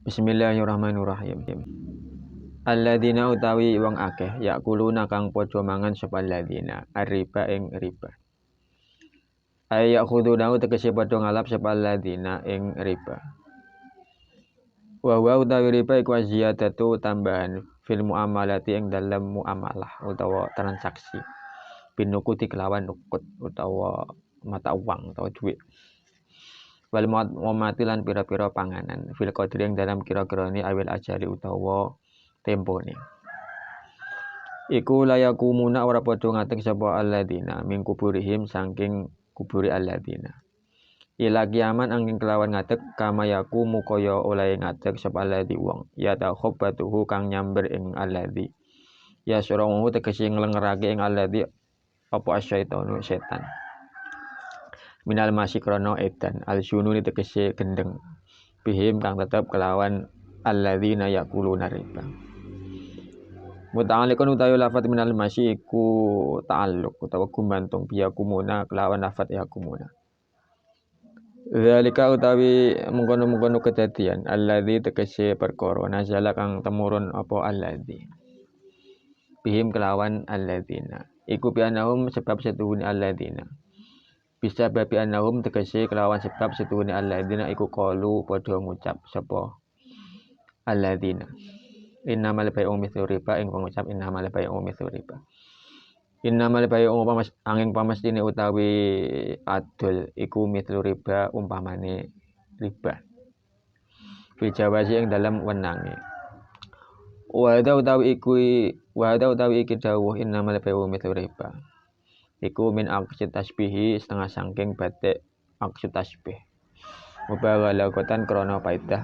Bismillahirrahmanirrahim. Alladzina utawi wong akeh yakuluna kang padha mangan sapa alladzina arriba ing riba. Ay yakhuduna tegese padha ngalap sapa alladzina ing riba. Wa utawi riba iku ziyadatu tambahan fil muamalati ing dalem muamalah utawa transaksi. Binukuti kelawan nukut utawa mata uang utawa duit. Wal muamati lan pira-pira panganan fil qadri ing dalam kira-kirane awil ajali utawa tempone. Iku layakumuna ora padha ngadeg sapa alladzina min kuburihim saking kuburi alladzina. Ila kiaman angin kelawan ngadeg kama yakumu kaya oleh ngadeg sapa alladzi wong ya takhabbatuhu kang nyamber ing alladzi. Ya surawu tegese nglengerake ing alladzi apa asyaitonu setan. Minal masih krono edan al-jununi tegese gendeng bihim kang tetep kelawan alladzina yakuluna riba. Muta'alliqun utawi lafat minal masih iku ta'alluq utawa gumantung biyakumuna kelawan lafat yakumuna. Zalika utawi mengkono-mengkono kedadian alladzi tegese perkara nazala kang temurun apa alladzi bihim kelawan alladzina iku bi'annahum sebab setuhune alladzina bisa babi annahum tegese kelawan sebab setuhune alladzina iku qalu padha ngucap sapa alladzina innamal bai'u mithlu riba ing pengucap innamal bai'u mithlu riba. Innamal bai'u angin pamestine utawi adol iku mithlu riba umpamane riba. Fi jawazi ing dalam wenange. Wa utawi iki dawuh innamal bai'u mithlu riba. Iku min aqsid tasbihi setengah sangking batik aqsid tasbih. Mubalaghatan krana faedah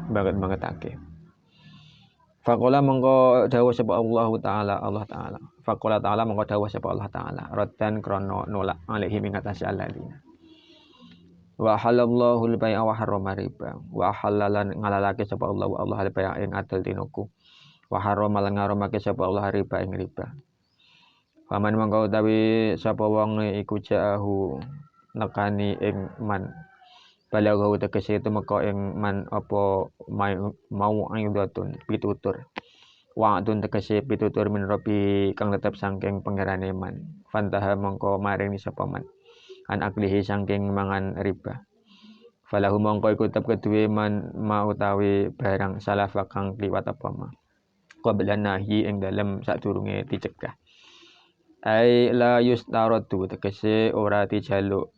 banget-bangetake. Faqala mongko dawuh sapa Allah Ta'ala. Faqala Ta'ala mongko dawuh sapa Allah Ta'ala. Raddan krana nolak alaihi ing atase alladzina. Wa halallahu al-bai'a wa harrama riba. Wa halalan ngalalake sapa Allah al-bai'a ing adol tinuku. Wa harrama lan ngaramake sapa Allah riba ing riba. Paman mongko utawi sapa wong iku jaahu nekani ing man. Balaghu tegese tumeka ing man apa mau aidatun pitutur. Wa'dun tegese pitutur min rabbi kang tetep saking pangerane man. Fantaha mongko maring sapa man. An aklihi saking mangan riba. Falahu mongko iku tetep keduwe man ma utawi barang salafa kang kliwat apa ma. Qabla nahi ing dalem sadurunge dicegah. Ai la yustaratu tegese ora dijaluk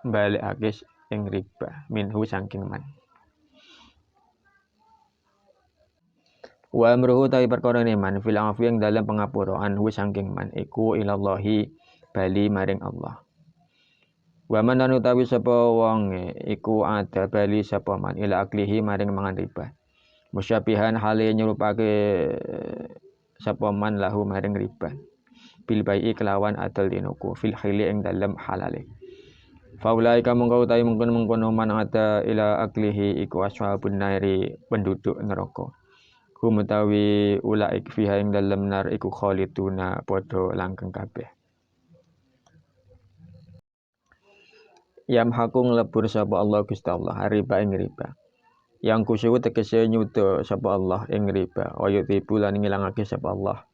balikake ing riba minhu saking man. Wa amruhu tawi perkara man fil afi ing dalem pangapura anhu saking man iku ilallahi bali maring Allah. Wa man utawi sapa wong iku ada bali sapa man ila aklihi maring mangan riba. Musyabihan hale nyerupake sapa man lahu maring riba. Bil bai'i kelawan adol dinuku fil khili ing dalem halale. Faulaika mongko utawi mengkono man ada ila aklihi iku ashabun nari penduduk neraka. Hum utawi ulaik fiha ing dalem nar iku khaliduna padha langgeng kabeh. Yamhaku nglebur sapa Allah Gusti Allah riba ing riba. Yang kusyuwu tegese nyuda sapa Allah ing riba. Wa yutibu lan ngilangake sapa Allah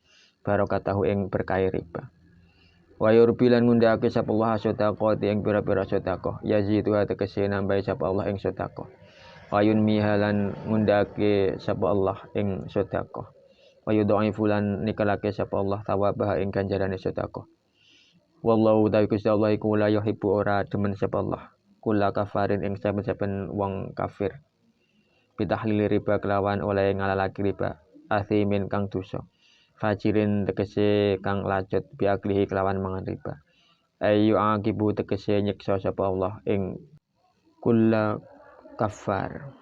barokatahu ing berkah riba. Wa yurbilan ngundhake sapa Allah sedekah ing pira-pira sedekah yazidu tegese nambahi sapa Allah ing sedekah. Wa yunmihalan ngundhake sapa Allah ing sedekah. Wa yudhaifu lan nikalake sapa Allah thawabah ing ganjarane sedekah. Wallahu ta'ala Gusti Allah iku la yuhibbu ora demen sapa Allah kula kafarin ing saben-saben wong kafir. Bitahlil riba kelawan oleh ngalalake riba athimin kang dosa. Fajirin tegese kang lacut biaklihi kelawan mangan riba. Ayu akibu tegese nyiksa sapa Allah ing kulla kafar.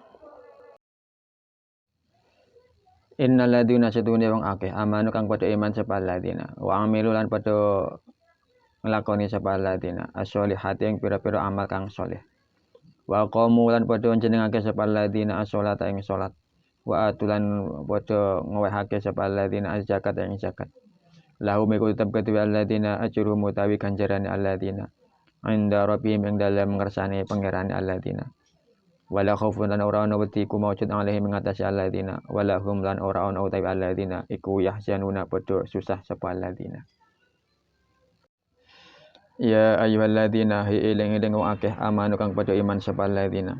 Innal ladzina sadune wong akeh amanu kang padha iman sapa ladzina wa amilu lan padha nglakoni sapa ladzina as-sholihati ing pira-pira amal kang saleh. Wa qamu lan padha njenengake sapa ladzina as-sholata ing salat. Wa atulan padha ngwehake sapa alladzina az-zakat ing zakat. Lahum iku tetep kedue alladzina ajrum utawi ganjarane alladzina inda rabbihim ing dalem ngersane pangerane alladzina. wala khaufun lan ora ana wedi iku maujud alaihim ngatasi alladzina wala hum lan ora ana utawi alladzina iku yahzanuna padha susah sapa alladzina. Ya ayyuhalladzina eling-eling wong akeh amanu kang padha iman sapa alladzina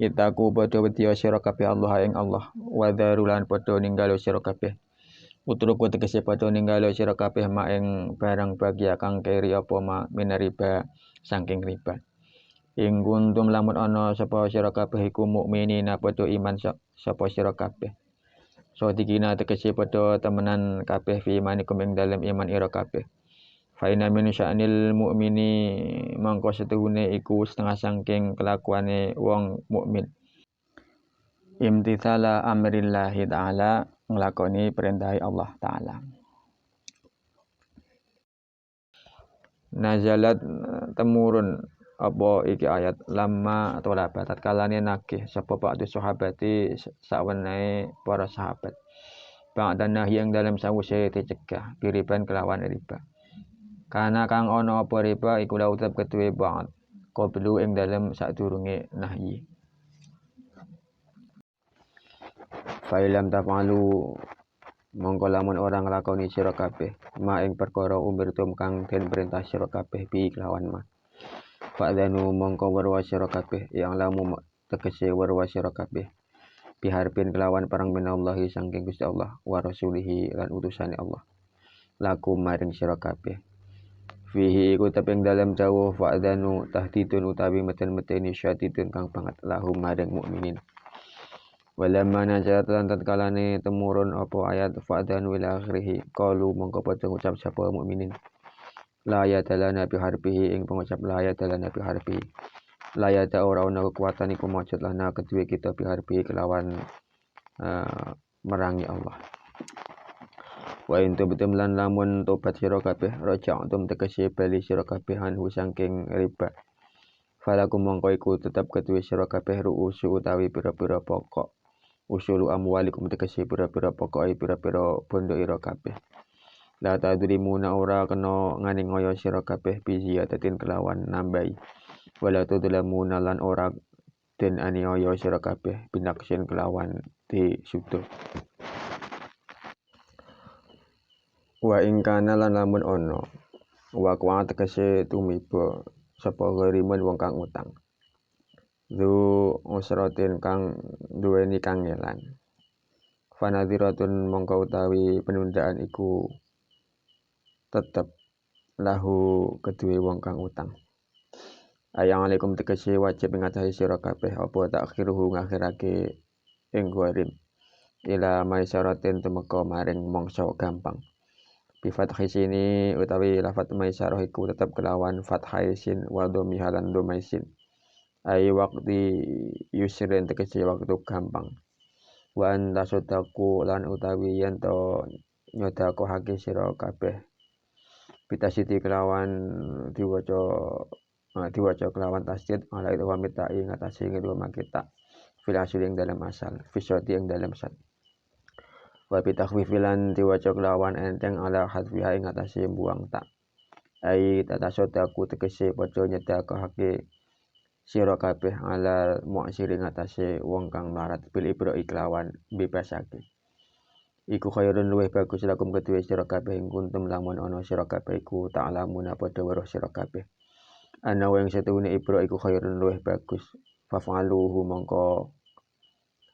itaku padha wedi sira kabeh Allah ing Allah wa darulan padha ninggalo sira kabeh utruku tegese padha ninggalo sira kabeh mak ing barang bagia kang keri apa ma minariba saking riba. Ing kuntum lamun ana sapa sira kabeh iku mukminina padha iman sapa sira kabeh. Sadikina tegese padha temenan kabeh fi imanikum ing dalem iman ira kabeh. Fa inna min sya'nil mukmini mangko setuhune iku setengah saking kelakuane wong mukmin. Imtithala amrillahi ta'ala nglakoni perintah Allah taala. Nazalat temurun apa iki ayat lama atau laba tatkalane nagih sapa ba'du sahabati sakwenehe para sahabat. Ba'da nahi yang dalam sawise dicegah biriban kelawan riba. Karena kang ono apa riba iku la utab ketuwe ba'd qablu ing dalam sadurunge nahyi. Fa ilam tafalu mongko lamun ora nglakoni sira kabeh ma ing perkara umirtum kang den perintah sira kabeh bi kelawan ma. Fa'danu mongko weruh sira kabeh yang lamu tegese weruh sira kabeh biharbin kelawan perang minallahi saking Gusti Allah wa rasulihi lan utusane Allah lakum maring sira kabeh fihi iku teping dalem jauh fa'danu tahdidun utawi meten-meteni syadidun kang banget lahum maring mukminin. Walamma nazalat lan tatkalane temurun apa ayat fa'danu ila akhirih qalu mongko padha ngucap sapa mukminin la yadalana bi harbihi ing pengucap la yadalana bi harbihi la yada ora ana kekuatan iku maujud lana kedue kita bi harbihi kelawan merangi Allah. Wa in tubtum lan lamun tobat sira kabeh raja'tum tegese bali sira kabeh anhu saking riba. Falakum mongko iku tetep kedue sira kabeh ru'usu utawi pira-pira pokok. Usulu amwalikum tegese pira-pira pokok pira-pira bondo ira kabeh. La tadrimuna ora kena ngani ngoyo sira kabeh bi ziyadatin kelawan nambahi. Wala tudlamuna lan ora den aniaya sira kabeh binaksin kelawan disudo. Wa ing kana lan lamun ana wa kwa tegese tumiba sapa garimun wong kang utang zu usratin kang duweni kangelan fanadhiratun mongko utawi penundaan iku tetep lahu kedue wong kang utang ayang alaikum tegese wajib ngatasi sira kabeh apa takhiruhu ngakhirake ing gharim ila maisaratin tumeka maring mangsa gampang. Bifathi sini utawi lafat maisarah iku tetep kelawan fathai sin wa dhammi halan dhamai sin ai waqti yusrin tegese waktu gampang wa anta sodaku lan utawi yen to nyodakohake sira kabeh bitasiti kelawan diwaca kelawan tasdid ala itu wamita ing atase ngedua makita fil asli ing dalam asal fisati ing dalam sat wa bitakhfifilan diwaca kelawan enteng ala hadfiha ing atase buang tak ai tatasodaku tegese padha nyedakake sira kabeh ala mu'siri ing atase wong kang melarat bil ibra iklawan bebasake iku khairun luwih bagus lakum kedue sira kabeh ing kuntum lamun ana sira kabeh iku ta'lamuna padha weruh sira kabeh ana wing setune ibra iku khairun luwih bagus fa'aluhu mongko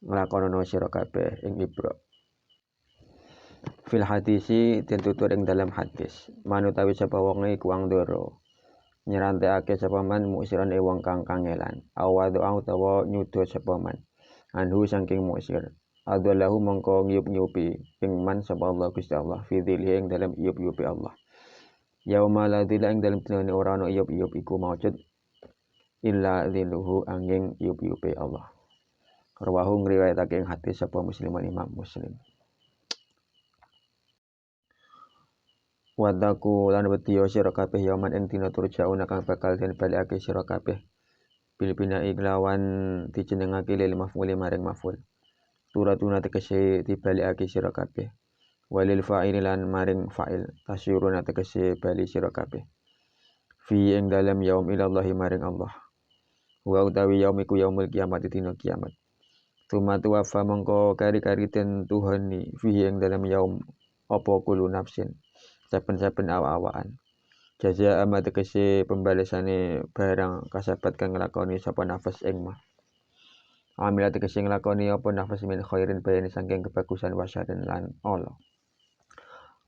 nglakonono sira kabeh ing ibra. Fil hadisi den tutur ing dalam hadis manutawi sapa wong iku angdoro nyerantekake sapa man muksiran wong kang kangelan awadu utawa nyuda sapa man anhu saking muksir adallahu mongko ngiyup-nyupi ing man sapa Allah Gusti Allah fi dzilhi ing dalam iyup-iyupi Allah yauma la dzila ing dalam dinane ora ana iyup-iyup iku maujud illa dzilluhu angin iyup-iyupi Allah. Rawahu ngriwayatake ing hadis sapa Musliman Imam Muslim. Wadaku lan wedi sira kabeh yaman ing dina turjauna kang bakal den balikake sira kabeh bil bina'i kelawan dijenengake lil maf'ul maring maf'ul turatuna tegese dibalikake sira kabeh walil fa'il lan maring fa'il tasyuruna tegese bali sira kabeh fi ing dalem yaum ilallahi maring Allah wa utawi yaum iku yaumul kiamat dina kiamat. Tsumma tuwaffa mongko kari-kari den tuhani fihi ing dalam yaum apa kulo nafsin saben-saben awa-awaan. Jaza amat tegese pembalesane barang kasabat kang nglakoni sapa nafas ing mah. Amila tegese nglakoni apa nafas min khairin bayani saking kebagusan wasyadin lan Allah.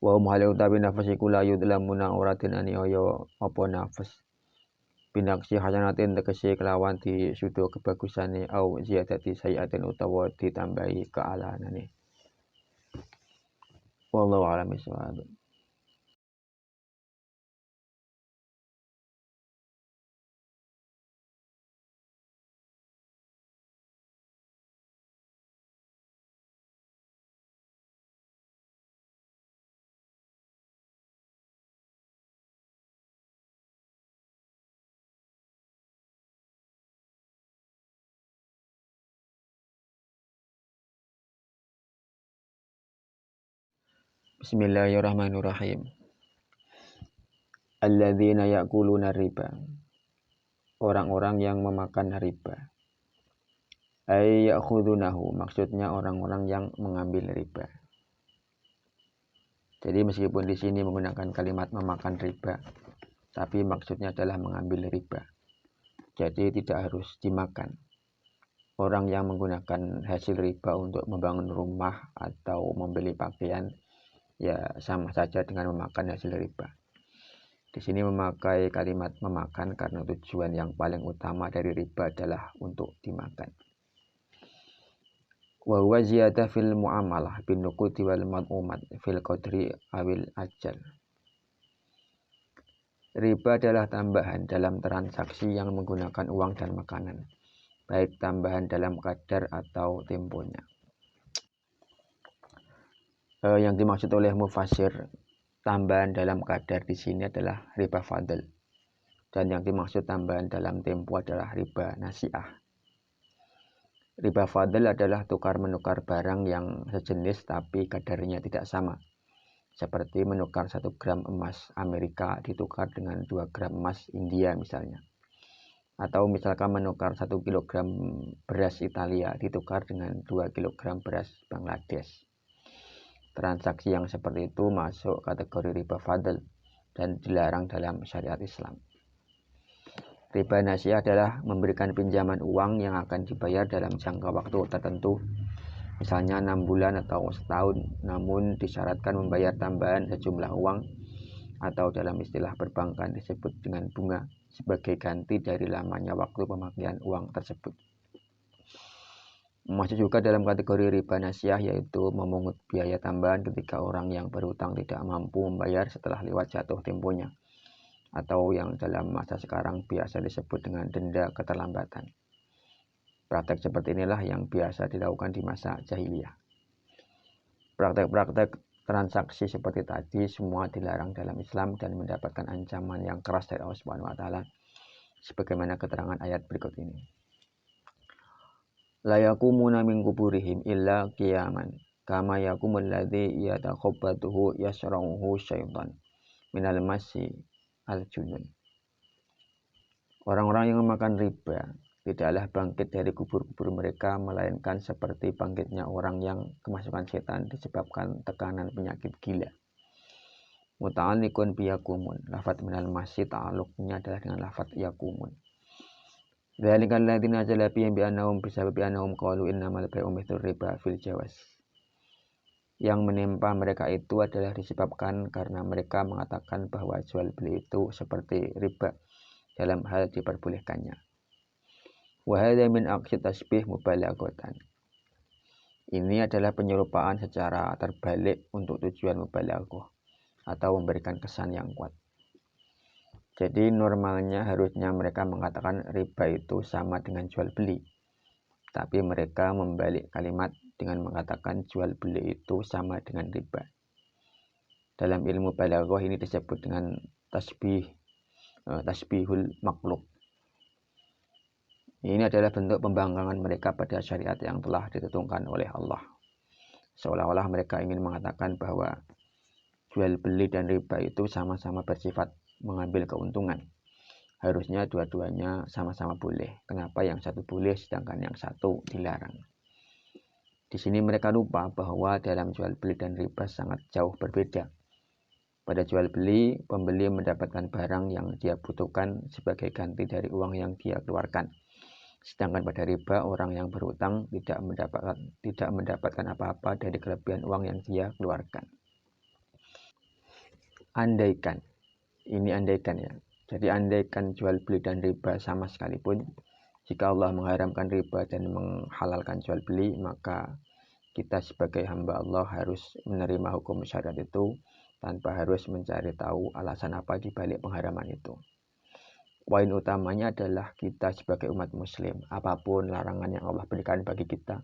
Wa hale utawi nafas iku la yudlamuna ora den aniaya apa nafas. Binaksi hasanatin tegese kelawan disudo kebagusane au ziyadati sayiatin utawa ditambahi kealanane. Wallahu a'lam bishawab. Bismillahirrahmanirrahim. Alladzina ya'kuluna riba. Orang-orang yang memakan riba. Ay ya'khudunahu, maksudnya orang-orang yang mengambil riba. Jadi meskipun di sini menggunakan kalimat memakan riba, tapi maksudnya adalah mengambil riba. Jadi tidak harus dimakan. Orang yang menggunakan hasil riba untuk membangun rumah atau membeli pakaian, ya sama saja dengan memakan hasil riba. Di sini memakai kalimat memakan karena tujuan yang paling utama dari riba adalah untuk dimakan. Wa huwa ziyadah fil muamalah bin nuqudi wal mad'umat fil qadri awil ajal. Riba adalah tambahan dalam transaksi yang menggunakan uang dan makanan, baik tambahan dalam kadar atau temponya. Yang dimaksud oleh mufasir tambahan dalam kadar di sini adalah riba fadl, dan yang dimaksud tambahan dalam tempo adalah riba nasi'ah. Riba fadl adalah tukar menukar barang yang sejenis tapi kadarnya tidak sama, seperti menukar 1 gram emas Amerika ditukar dengan 2 gram emas India misalnya, atau misalkan menukar 1 kilogram beras Italia ditukar dengan 2 kilogram beras Bangladesh. Transaksi yang seperti itu masuk kategori riba fadl dan dilarang dalam syariat Islam. Riba nasi'ah adalah memberikan pinjaman uang yang akan dibayar dalam jangka waktu tertentu, misalnya 6 bulan atau setahun, namun disyaratkan membayar tambahan sejumlah uang atau dalam istilah perbankan disebut dengan bunga sebagai ganti dari lamanya waktu pemakaian uang tersebut. Masuk juga dalam kategori riba nasi'ah yaitu memungut biaya tambahan ketika orang yang berhutang tidak mampu membayar setelah lewat jatuh temponya, atau yang dalam masa sekarang biasa disebut dengan denda keterlambatan. Praktek seperti inilah yang biasa dilakukan di masa jahiliyah. Praktek-praktek transaksi seperti tadi semua dilarang dalam Islam dan mendapatkan ancaman yang keras dari Allah Subhanahu wa taala sebagaimana keterangan ayat berikut ini. La yakumuna min kuburihim illa qiyaman kama yakumul ladzi yatakhabbatuhu yasra'uhu syaitan minal masi al-junun. Orang-orang yang memakan riba tidaklah bangkit dari kubur-kubur mereka melainkan seperti bangkitnya orang yang kemasukan setan disebabkan tekanan penyakit gila. Muta'alliqun biyakumun, lafadz minal masi ta'alluqnya adalah dengan lafadz yakumun. Dzalikal ladzi nazala bihim bi annahum bisababi annahum qalu innamal bai'u mithlur riba fil jawaz. Yang menimpa mereka itu adalah disebabkan karena mereka mengatakan bahwa jual beli itu seperti riba dalam hal diperbolehkannya. Wa hadza min aqsid tasbih mubalaghatan. Ini adalah penyerupaan secara terbalik untuk tujuan mubalaghah atau memberikan kesan yang kuat. Jadi normalnya harusnya mereka mengatakan riba itu sama dengan jual beli. Tapi mereka membalik kalimat dengan mengatakan jual beli itu sama dengan riba. Dalam ilmu balaghah ini disebut dengan tasbihul maqlub. Ini adalah bentuk pembangkangan mereka pada syariat yang telah ditentukan oleh Allah. Seolah-olah mereka ingin mengatakan bahwa jual beli dan riba itu sama-sama bersifat mengambil keuntungan. Harusnya dua-duanya sama-sama boleh. Kenapa yang satu boleh sedangkan yang satu dilarang? Di sini mereka lupa bahwa dalam jual beli dan riba sangat jauh berbeda. Pada jual beli, pembeli mendapatkan barang yang dia butuhkan sebagai ganti dari uang yang dia keluarkan. Sedangkan pada riba, orang yang berutang tidak mendapatkan apa-apa dari kelebihan uang yang dia keluarkan. Andaikan, ini andaikan ya. Jadi andaikan jual beli dan riba sama sekalipun, jika Allah mengharamkan riba dan menghalalkan jual beli, maka kita sebagai hamba Allah harus menerima hukum syariat itu tanpa harus mencari tahu alasan apa di balik pengharaman itu. Poin utamanya adalah kita sebagai umat muslim, apapun larangan yang Allah berikan bagi kita,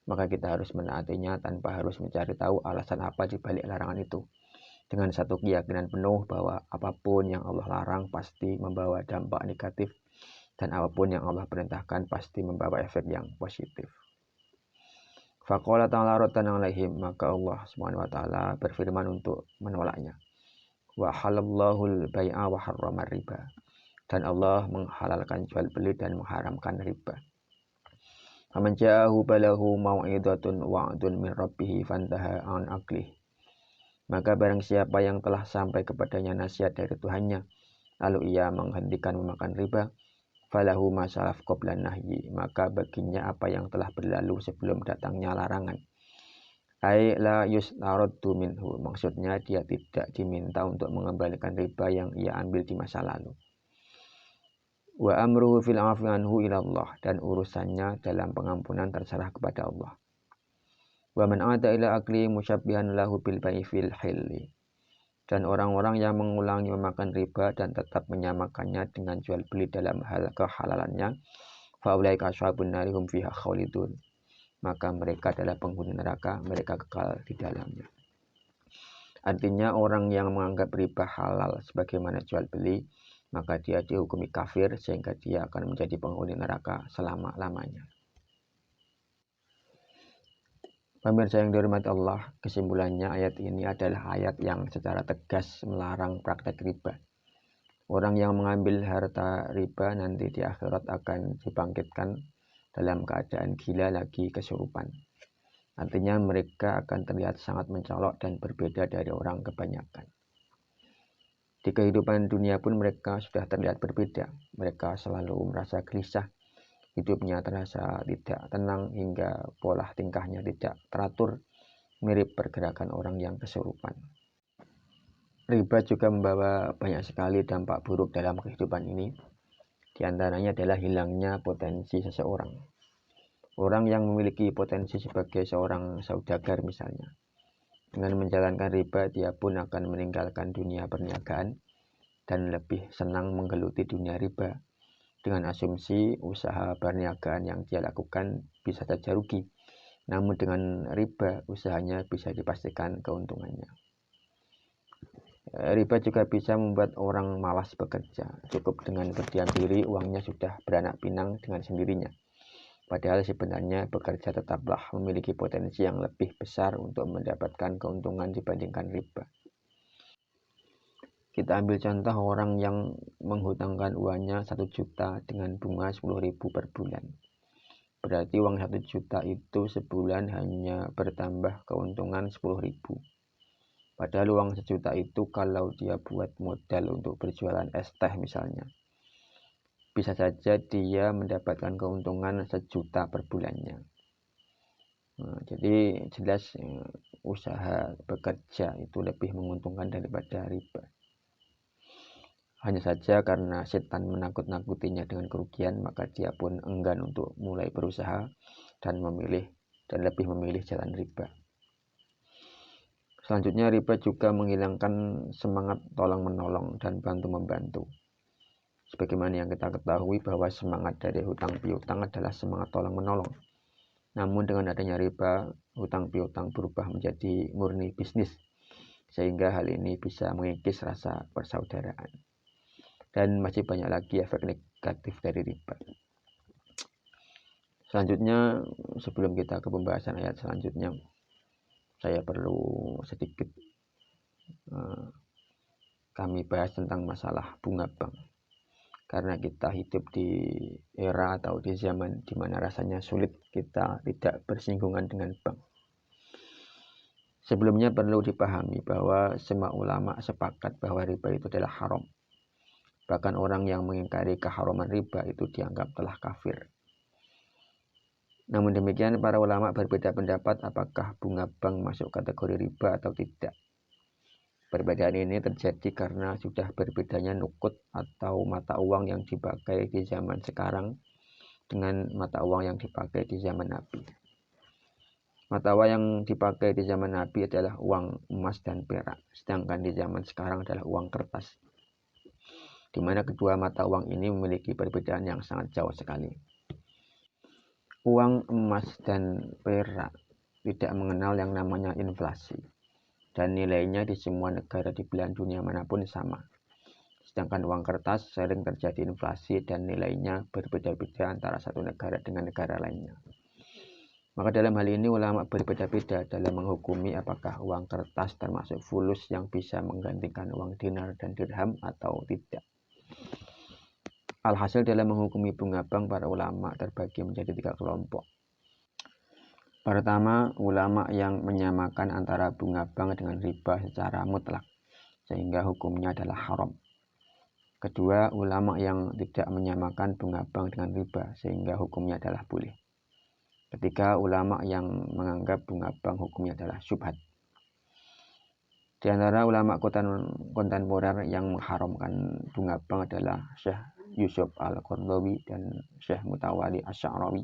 maka kita harus menaatinya tanpa harus mencari tahu alasan apa di balik larangan itu. Dengan satu keyakinan penuh bahwa apapun yang Allah larang pasti membawa dampak negatif, dan apapun yang Allah perintahkan pasti membawa efek yang positif. Faqala ta'ala raddan alaihim, maka Allah Subhanahu wa taala berfirman untuk menolaknya. Wa halallahu al-bai'a wa harrama riba. Dan Allah menghalalkan jual beli dan mengharamkan riba. Faman ja'ahu balahu mau'izatun wa'dun min rabbih fantaha an aklih. Maka barang siapa yang telah sampai kepadanya nasihat dari Tuhannya, lalu ia menghentikan memakan riba, falahu masalaf qablan nahyi, maka baginya apa yang telah berlalu sebelum datangnya larangan. Ai la yustaradu minhu, maksudnya dia tidak diminta untuk mengembalikan riba yang ia ambil di masa lalu. Wa amruhu fil afi anhu ila Allah, dan urusannya dalam pengampunan terserah kepada Allah. Wa man ata ila akli musyabbihan lahu bil bai'i fil hilli. Dan orang-orang yang mengulangi memakan riba dan tetap menyamakannya dengan jual beli dalam hal kehalalannya, faulaika ashabun nari hum fiha khalidun, maka mereka adalah penghuni neraka, mereka kekal di dalamnya. Artinya orang yang menganggap riba halal sebagaimana jual beli, maka dia dihukumi kafir sehingga dia akan menjadi penghuni neraka selama-lamanya. Pemirsa yang dihormati Allah, kesimpulannya ayat ini adalah ayat yang secara tegas melarang praktek riba. Orang yang mengambil harta riba nanti di akhirat akan dibangkitkan dalam keadaan gila lagi kesurupan. Artinya mereka akan terlihat sangat mencolok dan berbeda dari orang kebanyakan. Di kehidupan dunia pun mereka sudah terlihat berbeda. Mereka selalu merasa gelisah, hidupnya terasa tidak tenang hingga pola tingkahnya tidak teratur, mirip pergerakan orang yang kesurupan. Riba juga membawa banyak sekali dampak buruk dalam kehidupan ini. Di antaranya adalah hilangnya potensi seseorang. Orang yang memiliki potensi sebagai seorang saudagar misalnya, dengan menjalankan riba dia pun akan meninggalkan dunia perniagaan dan lebih senang menggeluti dunia riba, dengan asumsi usaha perniagaan yang dia lakukan bisa saja rugi, namun dengan riba usahanya bisa dipastikan keuntungannya. Riba juga bisa membuat orang malas bekerja. Cukup dengan berdiam diri, uangnya sudah beranak pinang dengan sendirinya. Padahal sebenarnya bekerja tetaplah memiliki potensi yang lebih besar untuk mendapatkan keuntungan dibandingkan riba. Kita ambil contoh orang yang menghutangkan uangnya 1 juta dengan bunga 10.000 per bulan. Berarti uang 1 juta itu sebulan hanya bertambah keuntungan 10.000. Padahal uang 1 juta itu kalau dia buat modal untuk berjualan es teh misalnya, bisa saja dia mendapatkan keuntungan 1 juta per bulannya. Nah, jadi jelas usaha bekerja itu lebih menguntungkan daripada riba. Hanya saja karena setan menakut-nakutinya dengan kerugian, maka dia pun enggan untuk mulai berusaha dan lebih memilih jalan riba. Selanjutnya, riba juga menghilangkan semangat tolong-menolong dan bantu-membantu. Sebagaimana yang kita ketahui bahwa semangat dari hutang piutang adalah semangat tolong-menolong. Namun dengan adanya riba, hutang piutang berubah menjadi murni bisnis, sehingga hal ini bisa mengikis rasa persaudaraan. Dan masih banyak lagi efek negatif dari riba. Selanjutnya, sebelum kita ke pembahasan ayat selanjutnya, saya perlu sedikit kami bahas tentang masalah bunga bank. karena kita hidup di era atau di zaman di mana rasanya sulit kita tidak bersinggungan dengan bank. Sebelumnya perlu dipahami bahwa semua ulama sepakat bahwa riba itu adalah haram. Bahkan orang yang mengingkari keharaman riba itu dianggap telah kafir. Namun demikian, para ulama berbeda pendapat apakah bunga bank masuk kategori riba atau tidak. Perbedaan ini terjadi karena sudah berbedanya nukut atau mata uang yang dipakai di zaman sekarang dengan mata uang yang dipakai di zaman Nabi. Mata uang yang dipakai di zaman Nabi adalah uang emas dan perak, sedangkan di zaman sekarang adalah uang kertas, di mana kedua mata uang ini memiliki perbedaan yang sangat jauh sekali. Uang emas dan perak tidak mengenal yang namanya inflasi, dan nilainya di semua negara di belahan dunia manapun sama. Sedangkan uang kertas sering terjadi inflasi dan nilainya berbeda-beda antara satu negara dengan negara lainnya. Maka dalam hal ini ulama berbeda-beda dalam menghukumi apakah uang kertas termasuk fulus yang bisa menggantikan uang dinar dan dirham atau tidak. Alhasil dalam menghukumi bunga bank, para ulama terbagi menjadi 3 kelompok. Pertama, ulama yang menyamakan antara bunga bank dengan riba secara mutlak, sehingga hukumnya adalah haram. Kedua, ulama yang tidak menyamakan bunga bank dengan riba, sehingga hukumnya adalah boleh. Ketiga, ulama yang menganggap bunga bank hukumnya adalah syubhat. Di antara ulama kontemporer yang mengharamkan bunga bank adalah Syekh Yusuf Al-Qaradawi dan Syekh Mutawalli Asy-Sya'rawi.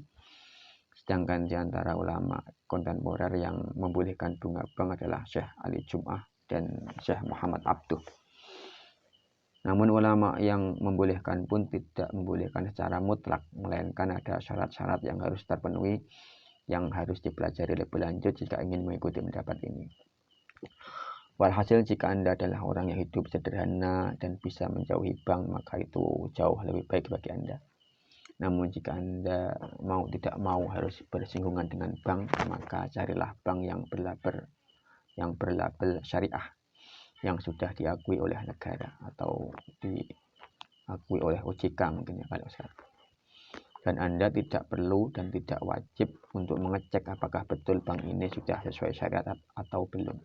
Sedangkan di antara ulama kontemporer yang membolehkan bunga bank adalah Syekh Ali Jum'ah dan Syekh Muhammad Abduh. Namun ulama yang membolehkan pun tidak membolehkan secara mutlak, melainkan ada syarat-syarat yang harus terpenuhi, yang harus dipelajari lebih lanjut jika ingin mengikuti pendapat ini. Walhasil, jika Anda adalah orang yang hidup sederhana dan bisa menjauhi bank, maka itu jauh lebih baik bagi Anda. Namun jika Anda tidak mau harus bersinggungan dengan bank, maka carilah bank yang berlabel syariah, yang sudah diakui oleh negara atau diakui oleh OJK mungkin ya kalau sekarang. Dan Anda tidak perlu dan tidak wajib untuk mengecek apakah betul bank ini sudah sesuai syariat atau belum.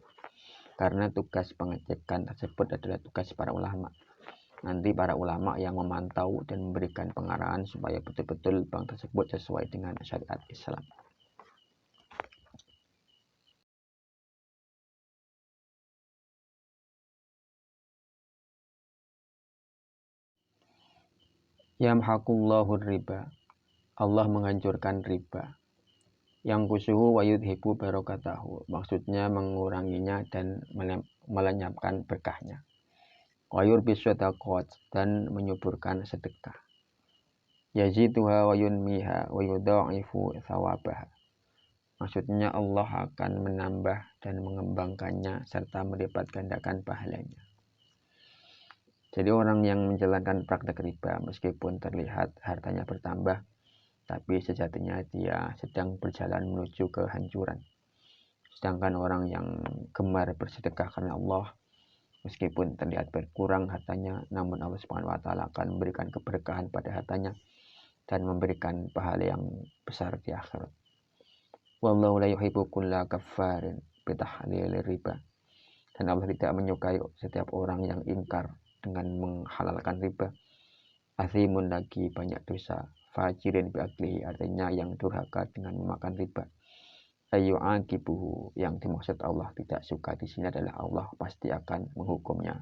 Karena tugas pengecekan tersebut adalah tugas para ulama. Nanti para ulama yang memantau dan memberikan pengarahan supaya betul-betul bank tersebut sesuai dengan syariat Islam. Yamhaqullahu riba. Allah menghancurkan riba. Yang kusuhu wa yudhibu barokatahu. Maksudnya menguranginya dan melenyapkan berkahnya. Wa yurbis shadaqat, dan menyuburkan sedekah. Yazituha wa yunmiha wa yudha'ifu thawabaha. Maksudnya Allah akan menambah dan mengembangkannya serta melipat gandakan pahalanya. Jadi orang yang menjalankan praktek riba meskipun terlihat hartanya bertambah, tapi sejatinya dia sedang berjalan menuju kehancuran. Sedangkan orang yang gemar bersedekah karena Allah, meskipun terlihat berkurang hartanya, namun Allah Subhanahu wa taala akan memberikan keberkahan pada hartanya dan memberikan pahala yang besar di akhirat. Wallahu la yuhibbu kulla kaffarin bitahlil riba. Dan Allah tidak menyukai setiap orang yang ingkar dengan menghalalkan riba. Azimun, lagi banyak dosa. Fajirin biaklihi, artinya yang durhaka dengan memakan riba. Ayyu'aqibuhu, yang dimaksud Allah tidak suka di sini adalah Allah pasti akan menghukumnya.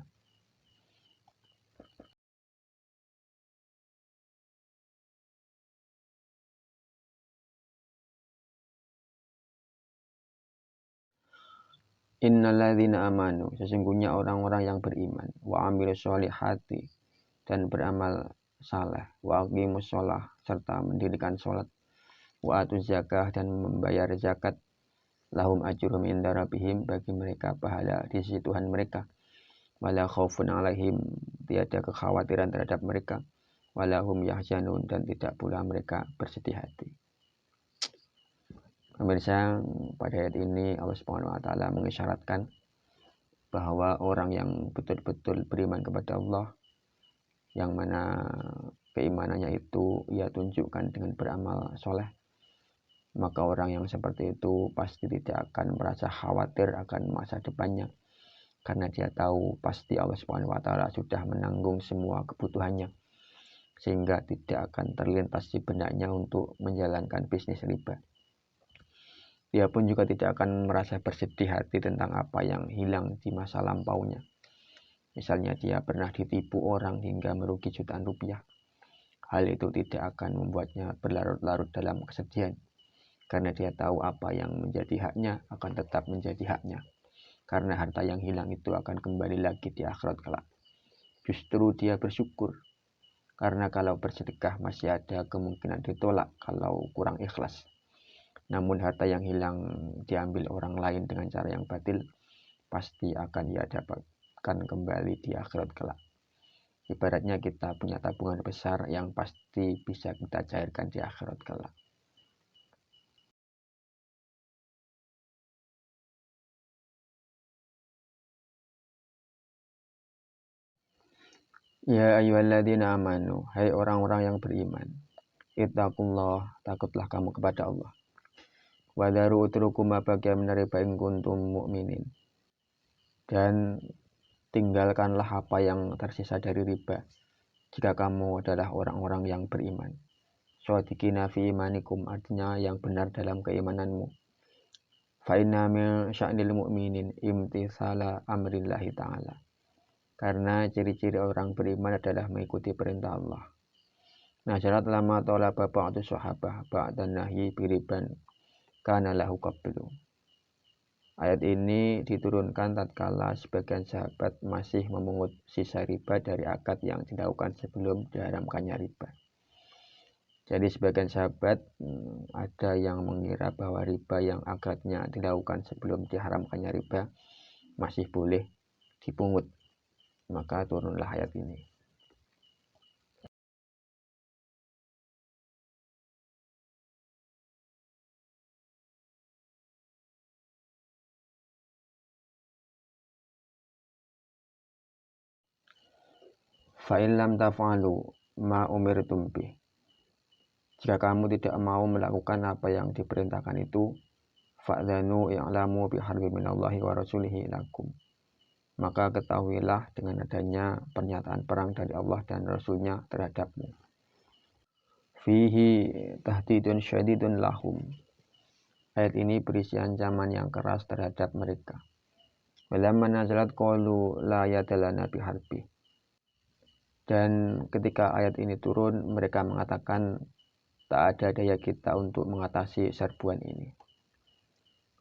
Innalladzina amanu, sesungguhnya orang-orang yang beriman, wa amilus sholihati, dan beramal saleh, wa aqimus sholah, serta mendirikan sholat, wa atuz zakah, dan membayar zakat, lahum ajrum inda rabbihim, bagi mereka pahala di sisi Tuhan mereka, wala khaufun alaihim, tiada kekhawatiran terhadap mereka, wala hum yahzanun, dan tidak pula mereka bersedih hati. Pemirsa, pada ayat ini Allah Subhanahu wa taala mengisyaratkan bahwa orang yang betul-betul beriman kepada Allah yang mana keimanannya itu ia tunjukkan dengan beramal soleh, maka orang yang seperti itu pasti tidak akan merasa khawatir akan masa depannya, karena dia tahu pasti Allah Subhanahu wa Ta'ala sudah menanggung semua kebutuhannya, sehingga tidak akan terlintas di benaknya untuk menjalankan bisnis riba. Dia pun juga tidak akan merasa bersedih hati tentang apa yang hilang di masa lampaunya. Misalnya dia pernah ditipu orang hingga merugi jutaan rupiah. Hal itu tidak akan membuatnya berlarut-larut dalam kesedihan, karena dia tahu apa yang menjadi haknya akan tetap menjadi haknya, karena harta yang hilang itu akan kembali lagi di akhirat kelak. Justru dia bersyukur, karena kalau bersedekah masih ada kemungkinan ditolak kalau kurang ikhlas. Namun harta yang hilang diambil orang lain dengan cara yang batil, pasti akan ia dapatkan kembali di akhirat kelak. Ibaratnya kita punya tabungan besar yang pasti bisa kita cairkan di akhirat kelak. Ya ayyuhalladzina amanu, hai orang-orang yang beriman, ittaqullah, takutlah kamu kepada Allah. Wa dharu utrukum ma baqiya min riba in kuntum mu'minin. Dan tinggalkanlah apa yang tersisa dari riba jika kamu adalah orang-orang yang beriman. Shadiqina fi imanikum, artinya yang benar dalam keimananmu. Fa inna min sya'nil mu'minin imtithala amrillahi ta'ala. Karena ciri-ciri orang beriman adalah mengikuti perintah Allah. Nazarat lama talaba ba'du sahabah ba'dan nahyi biriban kana lahu qablu. Ayat ini diturunkan tatkala sebagian sahabat masih memungut sisa riba dari akad yang dilakukan sebelum diharamkannya riba. Jadi sebagian sahabat ada yang mengira bahwa riba yang akadnya dilakukan sebelum diharamkannya riba masih boleh dipungut. Maka turunlah ayat ini. Fa'in lam taf'alu ma umirtum bih. Jika kamu tidak mau melakukan apa yang diperintahkan itu, fa'dhanu i'lamu biharbi minallahi wa rasulihi lakum. Maka ketahuilah dengan adanya pernyataan perang dari Allah dan Rasulnya terhadapmu. Fihi tahdidun syadidun lahum. Ayat ini berisi ancaman yang keras terhadap mereka. Walamma nazalat qalu la yadalana biharbi. Dan ketika ayat ini turun, mereka mengatakan tak ada daya kita untuk mengatasi serbuan ini.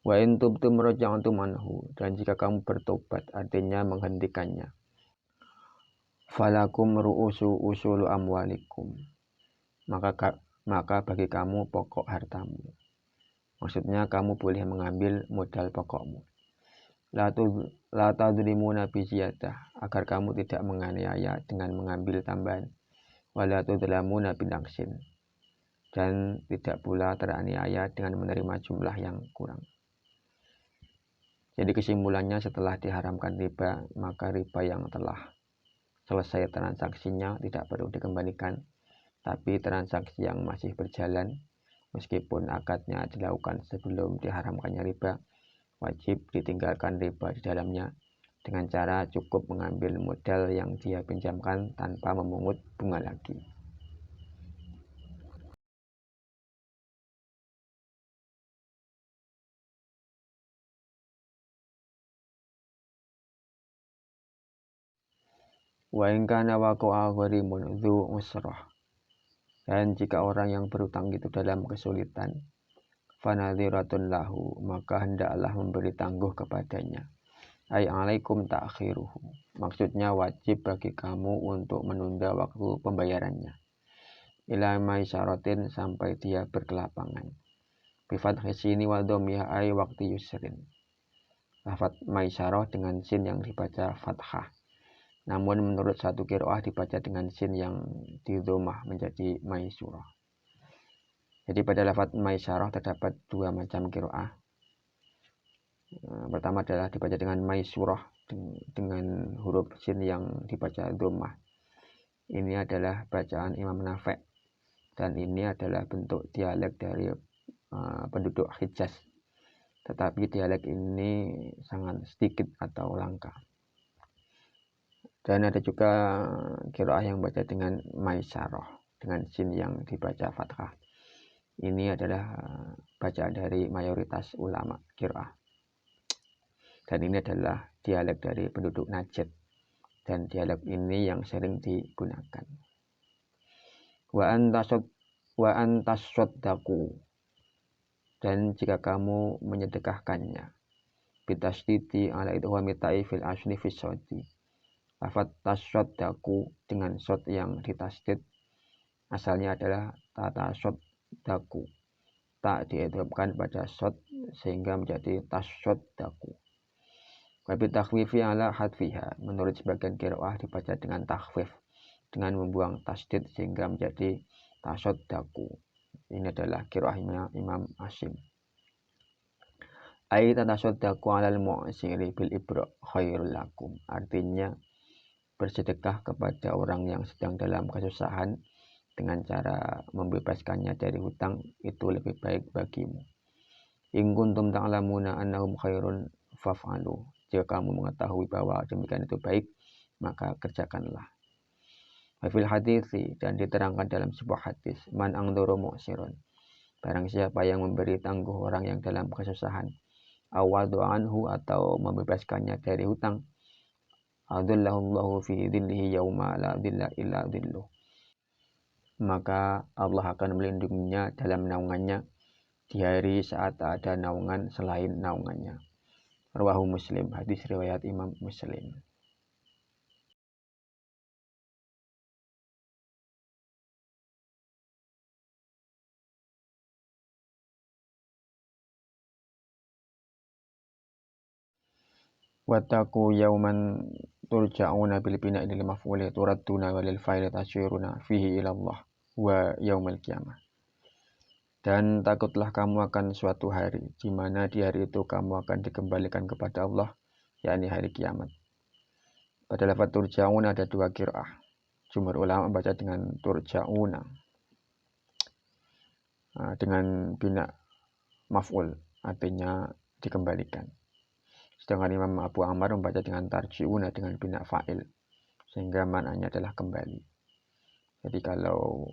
Wa in tubtum raja'tum anhu, dan jika kamu bertobat artinya menghentikannya. Falakum ru'usu usulu amwalikum, maka bagi kamu pokok hartamu. Maksudnya kamu boleh mengambil modal pokokmu. La tadrimuna bi ziyadah, agar kamu tidak menganiaya dengan mengambil tambahan. Wa la tudlamuna bi naqsin, dan tidak pula teraniaya dengan menerima jumlah yang kurang. Jadi kesimpulannya, setelah diharamkan riba, maka riba yang telah selesai transaksinya tidak perlu dikembalikan, tapi transaksi yang masih berjalan meskipun akadnya dilakukan sebelum diharamkannya riba, wajib ditinggalkan riba di dalamnya dengan cara cukup mengambil modal yang dia pinjamkan tanpa memungut bunga lagi. Wa in kana waqa'a gharimun dzu usrah. Dan jika orang yang berutang itu dalam kesulitan, fanadhiratun lahu, maka hendaklah memberi tangguh kepadanya. Ai alaikum ta'khiruhu. Maksudnya wajib bagi kamu untuk menunda waktu pembayarannya. Ila maisyaratin, sampai dia berkelapangan. Bi fathi sini wa dhammih ai waqti yusrin. Lafaz maisyarah dengan sin yang dibaca fathah. Namun menurut satu qiraah dibaca dengan sin yang didhammah menjadi maisyurah. Jadi pada lafaz maisyarah terdapat dua macam qiraah. Pertama adalah dibaca dengan maisyurah dengan huruf sin yang dibaca dhammah. Ini adalah bacaan Imam Nafi', dan ini adalah bentuk dialek dari penduduk Hijaz. Tetapi dialek ini sangat sedikit atau langka. Dan ada juga qiraah yang baca dengan maisyarah, dengan sin yang dibaca fathah. Ini adalah bacaan dari mayoritas ulama qiraah. Dan ini adalah dialek dari penduduk Najd. Dan dialek ini yang sering digunakan. Wa antasaddaku, dan jika kamu menyedekahkannya, bitasydidi ala idghami ta'i fil asli fis shaddi. Lafaz tasaddaku dengan shad yang ditasydid asalnya adalah tatasaddaku. Tak diidghamkan pada shad sehingga menjadi tasaddaku. Wa bitakhfifi ala hadfiha, menurut sebagian qiraah dibaca dengan takhfif, dengan membuang tasydid sehingga menjadi tasaddaku. Ini adalah qiraah Imam Asim. Ai tatasaddaku 'alal mu'siri bil ibra khairul lakum. Artinya bersedekah kepada orang yang sedang dalam kesusahan dengan cara membebaskannya dari hutang itu lebih baik bagimu. In kuntum ta'lamuna annahum khairun faf'alu. Jika kamu mengetahui bahwa demikian itu baik, maka kerjakanlah. Fil hadisi, dan diterangkan dalam sebuah hadis, man angduru mu'sirun, barang siapa yang memberi tangguh orang yang dalam kesusahan, awadu anhu, atau membebaskannya dari hutang, adillahullahu fi dhillihi yauma la dhilla illa dhilluh, maka Allah akan melindunginya dalam naungannya di hari saat tak ada naungan selain naungannya. Rawahu Muslim, hadis riwayat Imam Muslim. Wattaqu yauman turja'una bil bina'i lil maf'uli turadduna walil fa'ili tasyiruna fihi ila Allah wa yaumil qiyamah. Dan takutlah kamu akan suatu hari, di mana di hari itu kamu akan dikembalikan kepada Allah, yakni hari kiamat. Pada lafaz turja'una ada dua qiraah. Jumhur ulama membaca dengan turja'una, dengan bina maf'ul, artinya dikembalikan. Sedangkan Imam Abu Ammar membaca dengan tarji'una, dengan bina fa'il, sehingga maknanya adalah kembali. Jadi kalau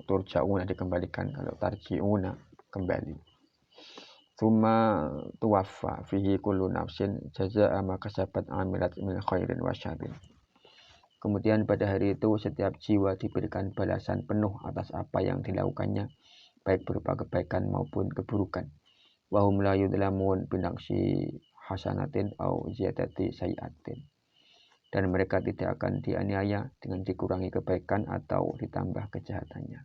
turja'una dikembalikan, kalau tarji'una kembali. Tsumma tuwaffa fihi kullu nafsin jazaa'a ma kasabat amilat min khairin wa syarrin. Kemudian pada hari itu setiap jiwa diberikan balasan penuh atas apa yang dilakukannya, baik berupa kebaikan maupun keburukan. Wa hum la yudlamun binaqsi hasanatin au ziyadati sayiatin, dan mereka tidak akan dianiaya dengan dikurangi kebaikan atau ditambah kejahatannya.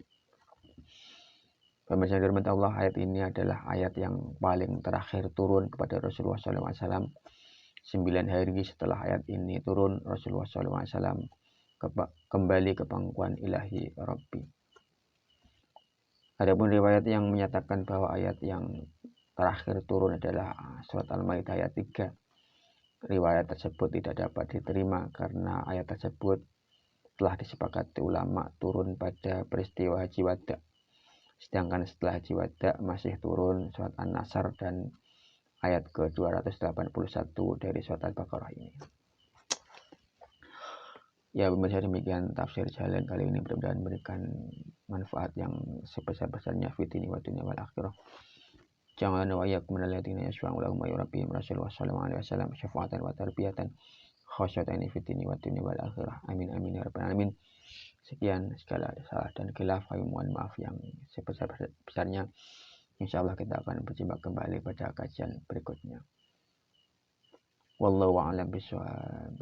Pemirsa dirahmati Allah, ayat ini adalah ayat yang paling terakhir turun kepada Rasulullah SAW. 9 hari setelah ayat ini turun, Rasulullah SAW kembali ke pangkuan ilahi Rabbi. Adapun riwayat yang menyatakan bahwa ayat yang terakhir turun adalah surat Al-Maidah ayat 3. Riwayat tersebut tidak dapat diterima karena ayat tersebut telah disepakati ulama turun pada peristiwa Haji Wada. Sedangkan setelah Haji Wada masih turun surat An-Nasr dan ayat ke-281 dari surat Al-Baqarah ini. Ya, pemirsa, demikian tafsir jalan kali ini, mudah-mudahan memberikan manfaat yang sebesar-besarnya fi dini wa dunya wal akhirah. Jangan wa iyyakum minal ladzina yashfa'una lahum wa yurabbihim Rasulullah sallallahu alaihi wasallam syafa'atan wa tarbiyatan khasyatan fi dini wa dunya wal akhirah. Amin amin ya rabbal alamin. Sekian, segala salah dan khilaf kami mohon maaf yang sebesar-besarnya. Insyaallah kita akan berjumpa kembali pada kajian berikutnya. Wallahu a'lam bishawab.